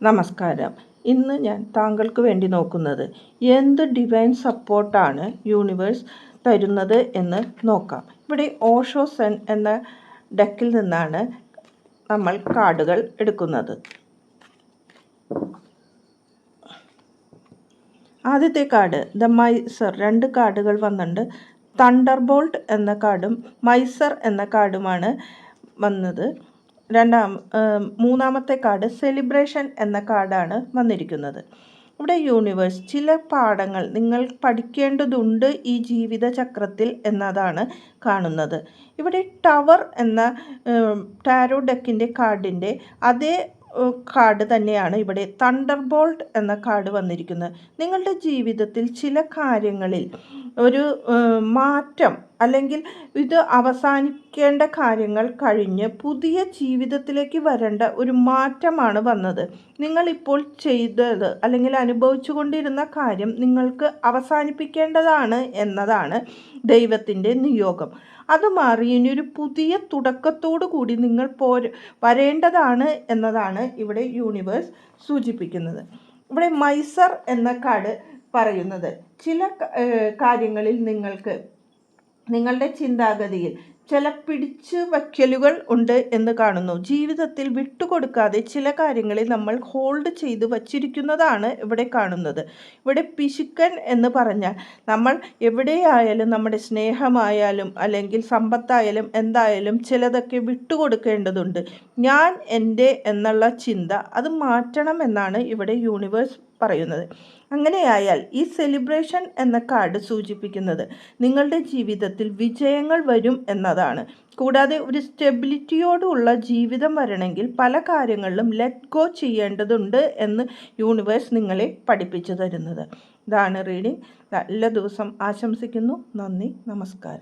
നമസ്കാരം. ഇന്ന് ഞാൻ താങ്കൾക്ക് വേണ്ടി നോക്കുന്നത് എന്ത് ഡിവൈൻ സപ്പോർട്ടാണ് യൂണിവേഴ്സ് തരുന്നത് എന്ന് നോക്കാം. ഇവിടെ ഓഷോ സൺ എന്ന ഡെക്കിൽ നിന്നാണ് നമ്മൾ കാർഡുകൾ എടുക്കുന്നത്. ആദ്യത്തെ കാർഡ് ദ മൈസർ. 2 കാർഡുകൾ വന്നിട്ടുണ്ട്. തണ്ടർബോൾട്ട് എന്ന കാർഡും മൈസർ എന്ന കാർഡുമാണ് വന്നത്. മൂന്നാമത്തെ കാർഡ് സെലിബ്രേഷൻ എന്ന കാർഡാണ് വന്നിരിക്കുന്നത്. ഇവിടെ യൂണിവേഴ്സ് ചില പാഠങ്ങൾ നിങ്ങൾ പഠിക്കേണ്ടതുണ്ട് ഈ ജീവിത ചക്രത്തിൽ എന്നതാണ് കാണുന്നത്. ഇവിടെ ടവർ എന്ന ടാരോ ഡെക്കിൻ്റെ കാർഡിൻ്റെ അതേ കാർഡ് തന്നെയാണ് ഇവിടെ തണ്ടർബോൾട്ട് എന്ന കാർഡ് വന്നിരിക്കുന്നത്. നിങ്ങളുടെ ജീവിതത്തിൽ ചില കാര്യങ്ങളിൽ ഒരു മാറ്റം അല്ലെങ്കിൽ ഇത് അവസാനിക്കേണ്ട കാര്യങ്ങൾ കഴിഞ്ഞ് പുതിയ ജീവിതത്തിലേക്ക് വരേണ്ട ഒരു മാറ്റമാണ് വന്നത്. നിങ്ങളിപ്പോൾ ചെയ്തത് അല്ലെങ്കിൽ അനുഭവിച്ചു കൊണ്ടിരുന്ന കാര്യം നിങ്ങൾക്ക് അവസാനിപ്പിക്കേണ്ടതാണ് എന്നതാണ് ദൈവത്തിൻ്റെ നിയോഗം. അത് മാറി ഇനിയൊരു പുതിയ തുടക്കത്തോടു കൂടി നിങ്ങൾ വരേണ്ടതാണ് എന്നതാണ് ഇവിടെ യൂണിവേഴ്സ് സൂചിപ്പിക്കുന്നത്. ഇവിടെ മൈസർ എന്ന കാർഡ് പറയുന്നത് ചില കാര്യങ്ങളിൽ നിങ്ങൾക്ക് നിങ്ങളുടെ ചിന്താഗതിയിൽ ചില പിടിച്ചു വയ്ക്കലുകൾ ഉണ്ട് എന്ന് കാണുന്നു. ജീവിതത്തിൽ വിട്ടുകൊടുക്കാതെ ചില കാര്യങ്ങളിൽ നമ്മൾ ഹോൾഡ് ചെയ്ത് വച്ചിരിക്കുന്നതാണ് ഇവിടെ കാണുന്നത്. ഇവിടെ പിശുക്കൻ എന്ന് പറഞ്ഞാൽ നമ്മൾ എവിടെയായാലും നമ്മുടെ സ്നേഹമായാലും അല്ലെങ്കിൽ സമ്പത്തായാലും എന്തായാലും ചിലതൊക്കെ വിട്ടുകൊടുക്കേണ്ടതുണ്ട്. ഞാൻ എൻ്റെ എന്നുള്ള ചിന്ത അത് മാറ്റണം എന്നാണ് ഇവിടെ യൂണിവേഴ്സ് പറയുന്നത്. അങ്ങനെയായാൽ ഈ സെലിബ്രേഷൻ എന്ന കാർഡ് സൂചിപ്പിക്കുന്നത് നിങ്ങളുടെ ജീവിതത്തിൽ വിജയങ്ങൾ വരും എന്നതാണ്. കൂടാതെ ഒരു സ്റ്റെബിലിറ്റിയോടുള്ള ജീവിതം വരണമെങ്കിൽ പല കാര്യങ്ങളിലും ലെറ്റ് ഗോ ചെയ്യേണ്ടതുണ്ട് എന്ന് യൂണിവേഴ്സ് നിങ്ങളെ പഠിപ്പിച്ചു തരുന്നത്. ഇതാണ് റീഡിംഗ്. നല്ല ദിവസം ആശംസിക്കുന്നു. നന്ദി, നമസ്കാരം.